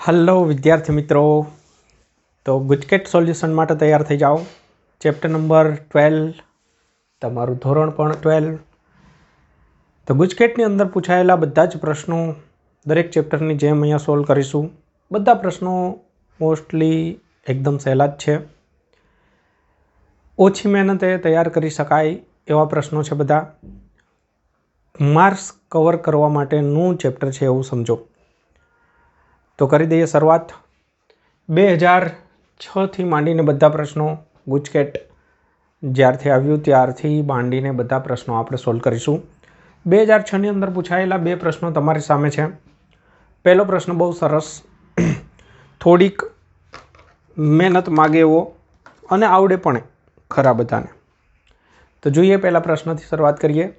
Hello વિદ્યાર્થી મિત્રો, તો ગુજકેટ સોલ્યુશન માટે તૈયાર થઈ જાઓ। ચેપ્ટર નંબર 12, તમારું ધોરણ પણ 12। તો ગુજકેટની અંદર પૂછાયેલા બધા જ પ્રશ્નો દરેક ચેપ્ટરની જેમ અહીંયા સોલ્વ કરીશું। બધા પ્રશ્નો મોસ્ટલી એકદમ સહેલા જ છે, ઓછી મહેનતે તૈયાર કરી શકાય એવા પ્રશ્નો છે બધા। માર્ક્સ કવર કરવા માટેનું ચેપ્ટર છે એવું સમજો। તો કરી દઈએ શરૂઆત। 2006થી માંડીને બધા પ્રશ્નો ગુજકેટ જ્યારથી આવ્યું ત્યારથી માંડીને બધા પ્રશ્નો આપણે સોલ્વ કરીશું। 2006ની અંદર પૂછાયેલા બે પ્રશ્નો તમારી સામે છે। પહેલો પ્રશ્ન બહુ સરસ, થોડીક મહેનત માગે એવો અને આવડે પણ ખરા બધાને। તો જોઈએ, પહેલા પ્રશ્નથી શરૂઆત કરીએ।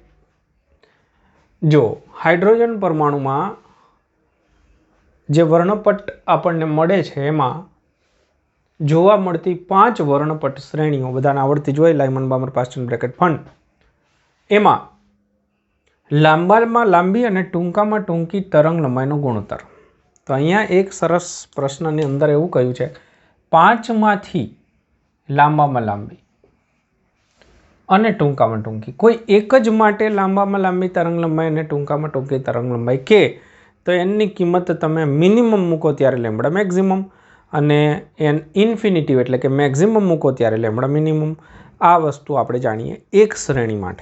જો હાઇડ્રોજન પરમાણુમાં જે વર્ણપટ આપણને મળે છે એમાં જોવા મળતી 5 વર્ણપટ શ્રેણીઓ બધાને આવડતી જ હોય, લાયમન બામર પાસ્ટન બ્રેકેટ ફંડ। એમાં લાંબામાં લાંબી અને ટૂંકામાં ટૂંકી તરંગ લંબાઈનો ગુણોત્તર। તો અહીંયા એક સરસ પ્રશ્નની અંદર એવું કહ્યું છે, 5માંથી લાંબામાં લાંબી અને ટૂંકામાં ટૂંકી કોઈ એક જ માટે લાંબામાં લાંબી તરંગ લંબાઈ અને ટૂંકામાં ટૂંકી તરંગ લંબાઈ કે તો એની કિંમત તમે મિનિમમ મૂકો ત્યારે લેમ્બડા મેક્સિમમ અને એન ઇન્ફિનિટિવ એટલે કે મેક્સિમમ મૂકો ત્યારે લેમ્બડા મિનિમમ। આ વસ્તુ આપણે જાણીએ એક શ્રેણી માટે।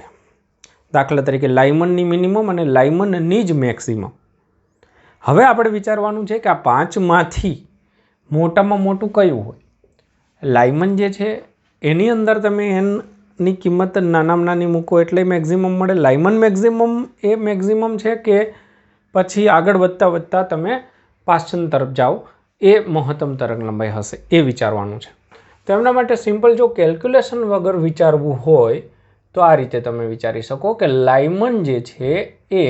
દાખલા તરીકે લાયમનની મિનિમમ અને લાયમનની જ મેક્સિમમ। હવે આપણે વિચારવાનું છે કે આ 5માંથી મોટામાં મોટું કયું હોય। લાયમન જે છે એની અંદર તમે એની કિંમત નાનામાં નાની મૂકો એટલે મેક્સિમમ મળે। લાયમન મેક્સિમમ એ મેક્સિમમ છે કે પછી આગળ વધતા વધતા તમે પાસ્ટન તરફ જાઓ એ મહત્તમ તરંગ લંબાઈ હશે, એ વિચારવાનું છે। તો એમના માટે સિમ્પલ જો કેલ્ક્યુલેશન વગર વિચારવું હોય તો આ રીતે તમે વિચારી શકો કે લાયમન જે છે એ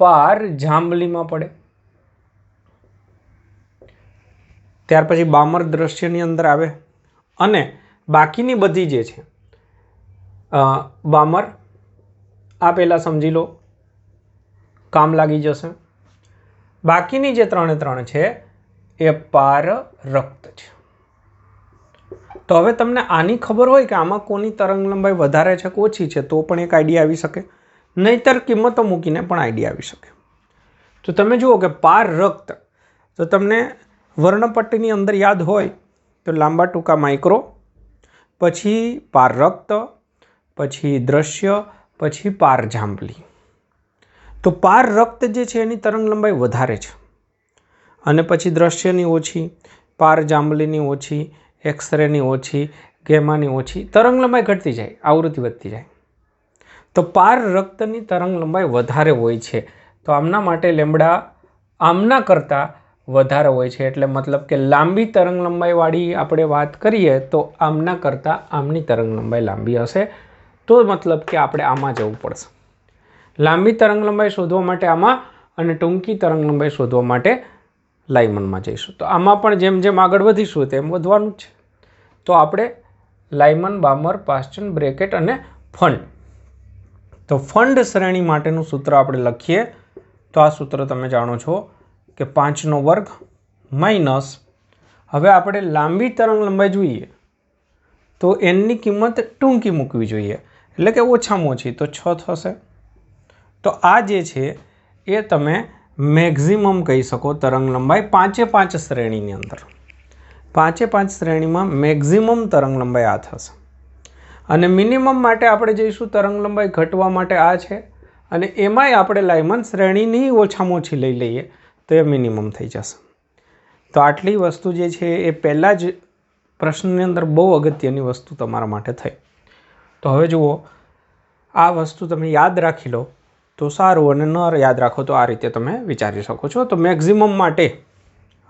પાર જાંબલીમાં પડે, ત્યાર પછી બામર દ્રશ્યની અંદર આવે અને બાકીની બધી જે છે બામર આ પહેલાં સમજી લો કામ લાગી જશે। બાકીની જે 3 છે એ પાર રક્ત છે। તો હવે તમને આની ખબર હોય કે આમાં કોની તરંગ લંબાઈ વધારે છે કે ઓછી છે તો પણ એક આઈડિયા આવી શકે, નહીતર કિંમતો મૂકીને પણ આઈડિયા આવી શકે। તો તમે જુઓ કે પાર રક્ત, તો તમને વર્ણપટ્ટીની અંદર યાદ હોય તો લાંબા ટૂંકા માઇક્રો, પછી પાર રક્ત, પછી દ્રશ્ય, પછી પાર જાંબલી। તો પાર રક્ત જે છે એની તરંગ લંબાઈ વધારે છે અને પછી દ્રશ્યની ઓછી, પાર જાંબલીની ઓછી, એક્સરેની ઓછી, ગેમાની ઓછી, તરંગ લંબાઈ ઘટતી જાય, આવૃત્તિ વધતી જાય। તો પાર રક્તની તરંગ લંબાઈ વધારે હોય છે, તો આમના માટે લેમ્બડા આમના કરતાં વધારે હોય છે। એટલે મતલબ કે લાંબી તરંગ લંબાઈવાળી આપણે વાત કરીએ તો આમના કરતાં આમની તરંગ લંબાઈ લાંબી હશે। તો મતલબ કે આપણે આમાં જવું પડશે, લાંબી તરંગ લંબાઈ શોધવા માટે આમાં અને ટૂંકી તરંગ લંબાઈ શોધવા માટે લાયમનમાં જઈશું। તો આમાં પણ જેમ જેમ આગળ વધીશું તેમ વધવાનું જ છે। તો આપણે લાયમન બામર પાસ્ટન બ્રેકેટ અને ફંડ, તો ફંડ શ્રેણી માટેનું સૂત્ર આપણે લખીએ તો આ સૂત્ર તમે જાણો છો કે 5નો વર્ગ માઇનસ, હવે આપણે લાંબી તરંગ લંબાઈ જોઈએ તો એની કિંમત ટૂંકી મૂકવી જોઈએ એટલે કે ઓછામાં ઓછી, તો 6 થશે। તો આ જે છે એ તમે મેક્સિમમ કહી શકો તરંગ લંબાઈ 5 શ્રેણીની અંદર। 5 શ્રેણીમાં મેક્સિમમ તરંગ લંબાઈ આ થશે અને મિનિમમ માટે આપણે જઈશું તરંગ લંબાઈ ઘટવા માટે આ છે અને એમાંય આપણે લાયમન શ્રેણીની ઓછામાં ઓછી લઈ લઈએ તો એ મિનિમમ થઈ જશે। તો આટલી વસ્તુ જે છે એ પહેલાં જ પ્રશ્નની અંદર બહુ અગત્યની વસ્તુ તમારા માટે થઈ। તો હવે જુઓ, આ વસ્તુ તમે યાદ રાખી લો તો સારું, અને ન યાદ રાખો તો આ રીતે તમે વિચારી શકો છો। તો મેક્સિમમ માટે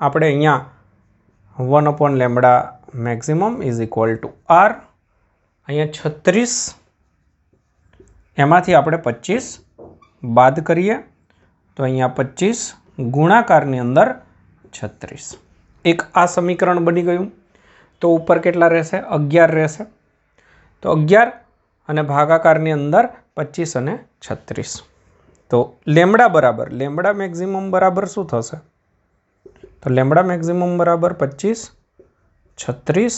આપણે અહીંયા 1/λ maximum is equal to R, અહીંયા 36, એમાંથી આપણે 25 બાદ કરીએ તો અહીંયા 25 ગુણાકારની અંદર 36, એક આ સમીકરણ બની ગયું। તો ઉપર કેટલા રહેશે? 11 રહેશે। તો 11 અને ભાગાકારની અંદર 25 અને 36, તો લેમ્બડા મેક્સિમમ બરાબર શું થશે? तो लेमड़ा मैक्सिमम बराबर 25, 36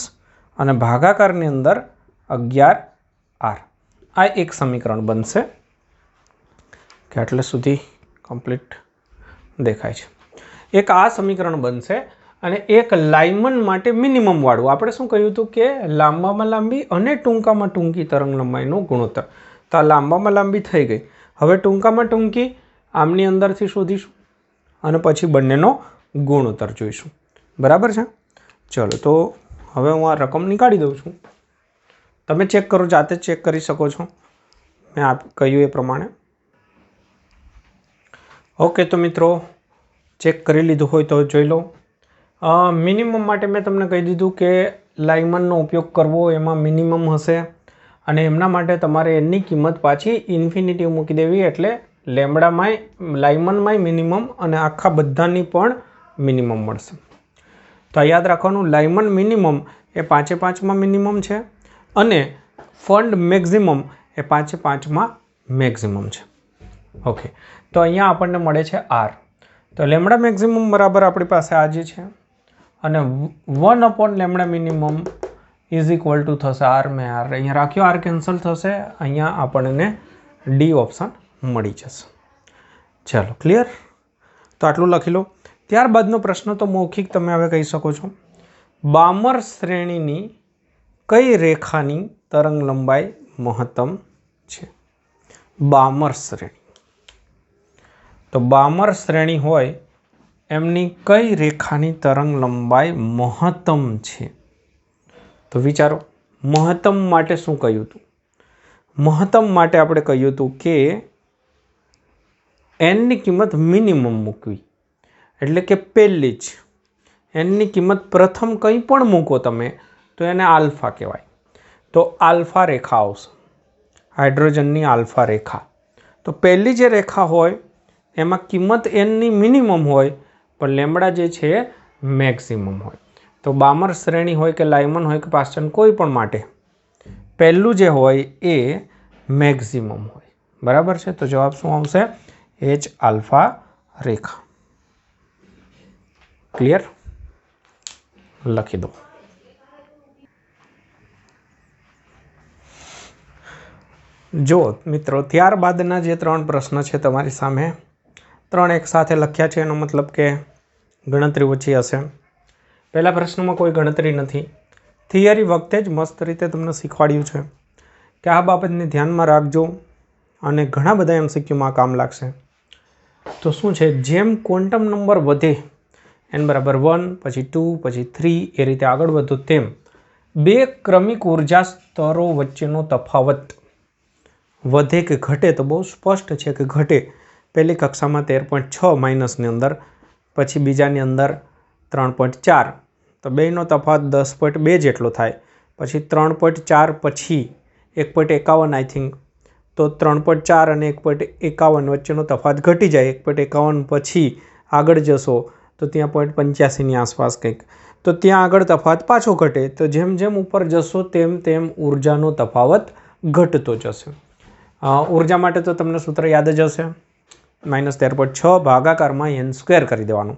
અને ભાગાકારની અંદર 11R. આ એક સમીકરણ બનશે કે આટલે સુધી કમ્પ્લીટ દેખાય છે. એક આ સમીકરણ બનશે અને એક લાઇમન માટે મિનિમમ વાળું. આપણે શું કહ્યું હતું કે લાંબામાં લાંબી અને ટૂંકામાં ટૂંકી તરંગ લંબાઈનો ગુણોત્તર. તો આ લાંબામાં લાંબી થઈ ગઈ. હવે ટૂંકામાં ટૂંકી આમની અંદરથી શોધીશું અને પછી બંનેનો ગુણોત્તર જોઈશું. બરાબર છે? ચલો, તો હવે હું આ રકમ નીકાળી દઉં છું. તમે ચેક કરો, જાતે ચેક કરી શકો છો મેં કહ્યું એ પ્રમાણે. ઓકે, તો મિત્રો ચેક કરી લીધું હોય તો જોઈ લો. મિનિમમ માટે મેં તમને કહી દીધું કે લાઇમનનો ઉપયોગ કરવો એમાં મિનિમમ હશે અને એમના માટે તમારે એની કિંમત પાછી ઇન્ફિનિટી મૂકી દેવી, એટલે લેમડામાંય લાઇમનમાંય મિનિમમ અને આખા બધાની પણ મિનિમમ મળશે. તો આ યાદ રાખવાનું, લાઇમન મિનિમમ એ 5/5માં મિનિમમ છે અને ફંડ મેક્સિમમ એ 5/5માં મેક્સિમમ છે. ઓકે, તો અહીંયા આપણને મળે છે R. તો લેમડા મેક્સિમમ બરાબર આપણી પાસે આ જે છે અને 1 lambda minimum is equal two થશે R. મેં R અહીંયા રાખ્યો, R કેન્સલ થશે, અહીંયા આપણને D ઓપ્શન મળી જશે. ચાલો, ક્લિયર? તો આટલું લખી લો. ત્યારબાદનો પ્રશ્ન તો મૌખિક તમે હવે કહી શકો છો. બામર શ્રેણીની કઈ રેખાની તરંગ લંબાઈ મહત્તમ છે? બામર શ્રેણી. તો બામર શ્રેણી હોય એમની કઈ રેખાની તરંગ લંબાઈ મહત્તમ છે? તો વિચારો, મહત્તમ માટે શું કહ્યું હતું? મહત્તમ માટે આપણે કહ્યું હતું કે એનની કિંમત મિનિમમ મૂકવી, એટલે કે પહેલી જ એનની કિંમત પ્રથમ કંઈ પણ મૂકો તમે તો એને આલ્ફા કહેવાય. તો આલ્ફા રેખા આવશે, હાઇડ્રોજનની આલ્ફા રેખા. તો પહેલી જે રેખા હોય એમાં કિંમત એનની મિનિમમ હોય પણ લેમડા જે છે મેક્સિમમ હોય. તો બામર શ્રેણી હોય કે લાઇમન હોય કે પાસ્ટન કોઈ પણ માટે પહેલું જે હોય એ મેક્સિમમ હોય. બરાબર છે? તો જવાબ શું આવશે? H આલ્ફા રેખા. ક્લિયર? લખી દો. જો મિત્રો, ત્યારબાદના જે 3 પ્રશ્ન છે તમારી સામે, 3 એક સાથે લખ્યા છે, એનો મતલબ કે ગણતરી ઓછી હશે. પહેલા પ્રશ્નમાં કોઈ ગણતરી નથી. થિયરી વખતે જ મસ્ત રીતે તમને શીખવાડ્યું છે કે આ બાબતને ધ્યાનમાં રાખજો અને ઘણા બધા MCQમાં કામ લાગશે. તો શું છે, જેમ ક્વોન્ટમ નંબર વધે n બરાબર 1 પછી 2 પછી 3 એ રીતે આગળ વધો તેમ બે ક્રમિક ઉર્જા સ્તરો વચ્ચેનો તફાવત વધે કે ઘટે? તો બહુ સ્પષ્ટ છે કે ઘટે. પહેલી કક્ષામાં 13.6 માઇનસની અંદર, પછી બીજાની અંદર 3.4, તો બેનો તફાવત 10.2 જેટલો થાય. પછી 3.4 પછી 1.51 આઈ થિંક, તો 3.4 અને 1.51 વચ્ચેનો તફાવત ઘટી જાય. 1.51 પછી આગળ જશો તો ત્યાં 0.85ની આસપાસ કંઈક, તો ત્યાં આગળ તફાવત પાછો ઘટે. તો જેમ જેમ ઉપર જશો તેમ તેમ ઉર્જાનો તફાવત ઘટતો જશે. ઉર્જા માટે તો તમને સૂત્ર યાદ જ હશે, -13.6 ભાગાકારમાં n² કરી દેવાનું.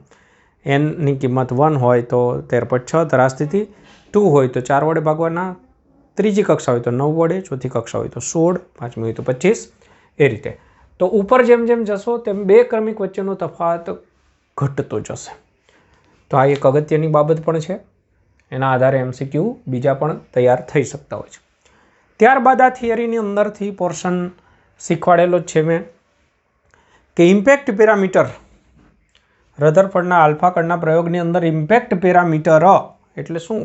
nની કિંમત 1 હોય તો 13.6 ધરાસ્થિતિ, 2 હોય તો 4 વડે ભાગવાના, ત્રીજી કક્ષા હોય તો 9 વડે, ચોથી કક્ષા હોય તો 16, પાંચમી હોય તો 25, એ રીતે. તો ઉપર જેમ જેમ જશો તેમ બે ક્રમિક વચ્ચેનો તફાવત ઘટતો જશે. તો આ એક અગત્યની બાબત પણ છે. એના આધારે MCQ બીજા પણ તૈયાર થઈ શકતા હોય છે. ત્યારબાદ આ થિયરીની અંદરથી પોર્શન શીખવાડેલો જ છે મેં કે ઇમ્પેક્ટ પેરામીટર, રધરફોર્ડના આલ્ફા કણના પ્રયોગની અંદર ઇમ્પેક્ટ પેરામીટર એટલે શું?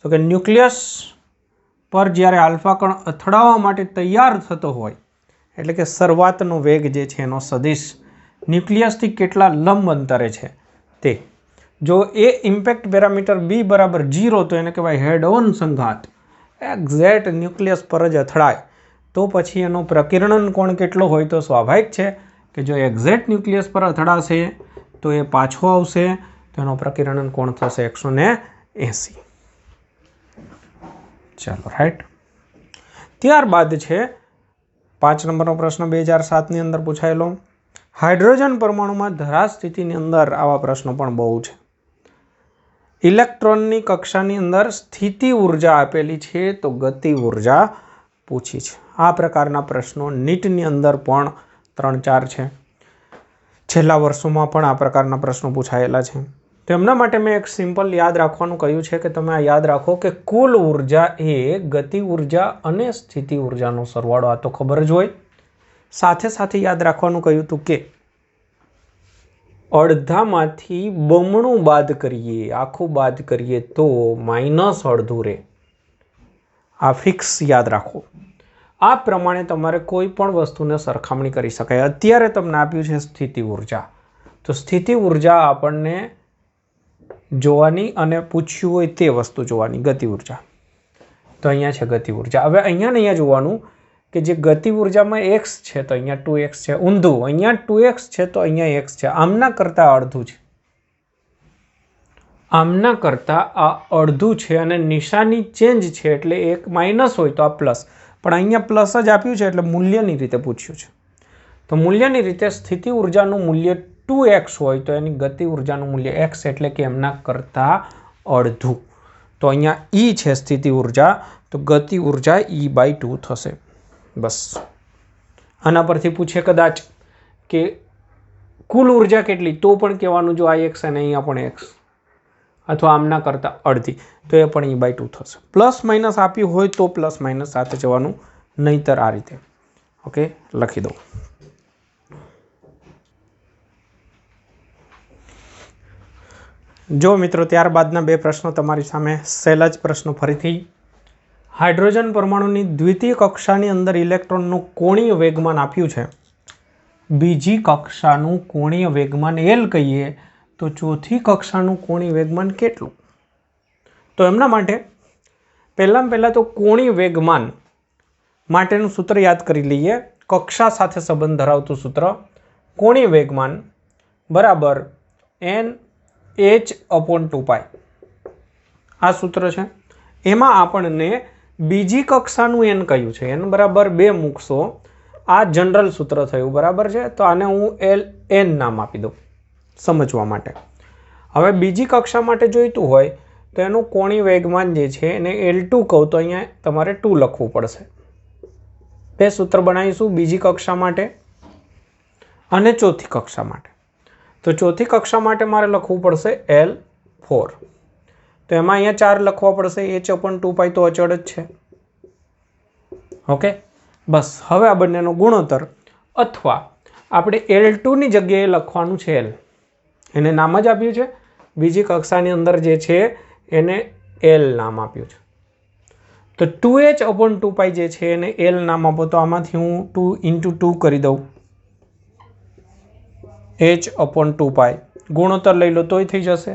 તો કે ન્યુક્લિયસ પર જ્યારે આલ્ફા કણ અથડાવવા માટે તૈયાર થતો હોય, એટલે કે શરૂઆતનો વેગ જે છે એનો સદિશ ન્યુક્લિયસથી કેટલા લંબ અંતરે છે તે. જો એ ઇમ્પેક્ટ પેરામીટર B બરાબર 0 તો એને કહેવાય હેડ ઓન સંઘાત. એક્ઝેક્ટ ન્યુક્લિયસ પર જ અથડાય તો પછી એનો પ્રકિરણન કોણ કેટલો હોય? તો સ્વાભાવિક છે કે જો એક્ઝેક્ટ ન્યુક્લિયસ પર અથડાશે તો એ પાછો આવશે, તો એનો પ્રકિરણન કોણ થશે 180. ચાલો, રાઈટ. ત્યારબાદ છે 5 નંબરનો પ્રશ્ન 2007ની અંદર પૂછાયેલો. હાઇડ્રોજન પરમાણુમાં ધરા સ્થિતિની અંદર આવા પ્રશ્નો પણ બહુ છે. ઇલેક્ટ્રોનની કક્ષાની અંદર સ્થિતિ ઉર્જા આપેલી છે તો ગતિ ઉર્જા પૂછી છે. આ પ્રકારના પ્રશ્નો નીટની અંદર પણ 3-4 છે. છેલ્લા વર્ષોમાં પણ આ પ્રકારના પ્રશ્નો પૂછાયેલા છે. તો એમના માટે મેં એક સિમ્પલ યાદ રાખવાનું કહ્યું છે કે તમે આ યાદ રાખો કે કુલ ઉર્જા એ ગતિ ઉર્જા અને સ્થિતિ ઉર્જાનો સરવાળો. આ તો ખબર જ હોય. સાથે સાથે યાદ રાખવાનું કહ્યું હતું કે અડધામાંથી બમણું બાદ કરીએ, આખું બાદ કરીએ તો -અડધું રહે. આ ફિક્સ યાદ રાખો. આ પ્રમાણે તમારે કોઈ પણ વસ્તુને સરખામણી કરી શકાય. અત્યારે તમને આપ્યું છે સ્થિતિ ઉર્જા, તો સ્થિતિ ઉર્જા આપણને જોવાની અને પૂછ્યું હોય તે વસ્તુ જોવાની. ગતિ ઉર્જા તો અહીંયા છે ગતિ ઉર્જા. હવે અહીંયા જોવાનું કે જે ગતિ ઉર્જામાં x છે તો અહીંયા 2x છે. ઊંધું અહીંયા 2x છે તો અહીંયા x છે. આમના કરતાં અડધું છે, આમના કરતાં આ અડધું છે અને નિશાની ચેન્જ છે એટલે એક માઇનસ હોય તો આ પ્લસ. પણ અહીંયા પ્લસ જ આપ્યું છે એટલે મૂલ્યની રીતે પૂછ્યું છે. તો મૂલ્યની રીતે સ્થિતિ ઉર્જાનું મૂલ્ય 2x હોય તો એની ગતિ ઉર્જાનું મૂલ્ય x એટલે કે એમના કરતાં અડધું. તો અહીંયા E છે સ્થિતિ ઉર્જા, તો ગતિ ઉર્જા E/2 થશે. બસ આના પરથી પૂછે કદાચ કે કુલ ઉર્જા કેટલી, તો પણ કહેવાનું જો આ x અને અહીંયા પણ x, અથવા આમના કરતાં અડધી, તો એ પણ E/2 થશે. પ્લસ માઇનસ આપ્યું હોય તો પ્લસ માઇનસ સાથે જવાનું, નહીતર આ રીતે. ઓકે, લખી દો. જો મિત્રો, ત્યારબાદના 2 પ્રશ્નો તમારી સામે. સહેલા જ પ્રશ્નો ફરીથી. હાઇડ્રોજન પરમાણુની દ્વિતીય કક્ષાની અંદર ઇલેક્ટ્રોનનું કોણીય વેગમાન આપ્યું છે. બીજી કક્ષાનું કોણીય વેગમાન L કહીએ તો ચોથી કક્ષાનું કોણીય વેગમાન કેટલું? તો એમના માટે પહેલાં તો કોણીય વેગમાન માટેનું સૂત્ર યાદ કરી લઈએ. કક્ષા સાથે સંબંધ ધરાવતું સૂત્ર. કોણીય વેગમાન બરાબર NH/2π. આ સૂત્ર છે. એમાં આપણને બીજી કક્ષાનું n કહ્યું છે. n બરાબર 2 મૂકશો. આ જનરલ સૂત્ર થયું, બરાબર છે. તો આને હું Ln નામ આપી દઉં સમજવા માટે. હવે બીજી કક્ષા માટે જોઈતું હોય તો એનું કોણીય વેગમાન જે છે એને L2 કહું તો અહીંયા તમારે 2 લખવું પડશે. 2 સૂત્ર બનાવીશું બીજી કક્ષા માટે અને ચોથી કક્ષા માટે. તો ચોથી કક્ષા માટે મારે લખવું પડશે L4. તો એમાં અહીંયા 4 લખવા પડશે. H/2π તો અચળ જ છે. ઓકે, બસ. હવે આ બંનેનો ગુણોત્તર, અથવા આપણે L2ની જગ્યાએ લખવાનું છે L. એને નામ જ આપ્યું છે. બીજી કક્ષાની અંદર જે છે એને L નામ આપ્યું છે. તો 2H/2π જે છે એને L નામ આપો. તો આમાંથી હું 2 × 2 કરી દઉં. H/2π ગુણોત્તર લઈ લો તોય થઈ જશે.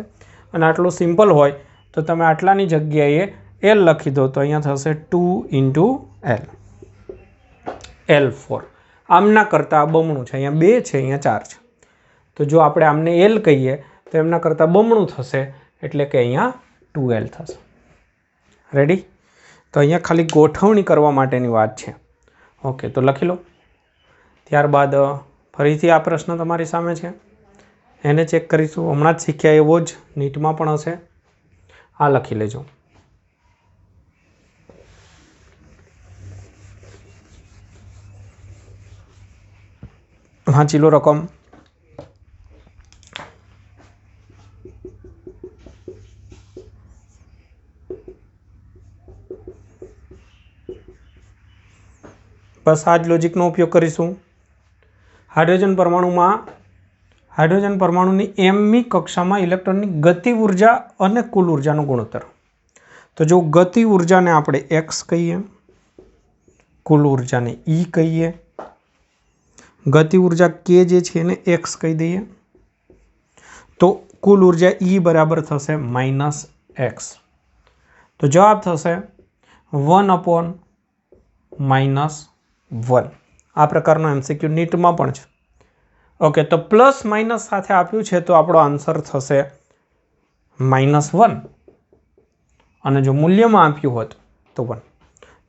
અને આટલું સિમ્પલ હોય તો તમે આટલાની જગ્યાએ L લખી દો તો અહીંયા થશે 2 × L. L4. આમના કરતાં બમણું છે. અહીંયા 2 છે, અહીંયા 4 છે. તો જો આપણે આમને L કહીએ તો એમના કરતાં બમણું થશે એટલે કે અહીંયા 2L થશે. રેડી? તો અહીંયા ખાલી ગોઠવણી કરવા માટેની વાત છે. ઓકે, તો લખી લો. ત્યારબાદ ફરીથી આ પ્રશ્ન તમારી સામે છે, એને ચેક કરીશું. હમણાં જ શીખ્યા એવો જ નીટમાં પણ હશે. આ લખી લેજો. વાંચી લો રકમ. બસ આ જ લોજિકનો ઉપયોગ કરીશું. હાઇડ્રોજન પરમાણુની mમી કક્ષામાં ઇલેક્ટ્રોનની ગતિ ઉર્જા અને કુલ ઉર્જાનો ગુણોત્તર. તો જો ગતિ ઉર્જાને આપણે x કહીએ, કુલ ઉર્જાને E કહીએ, ગતિ ઉર્જા k જે છે એને x કહી દઈએ, તો કુલ ઉર્જા E બરાબર થશે -x. તો જવાબ થશે 1/-1. આ પ્રકારનો MCQ નીટમાં પણ છે. ઓકે, તો પ્લસ માઇનસ સાથે આપ્યું છે તો આપણો આન્સર થશે -1. અને જો મૂલ્યમાં આપ્યું હોત તો 1.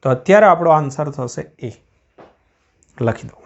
તો અત્યારે આપણો આન્સર થશે A. લખી દો.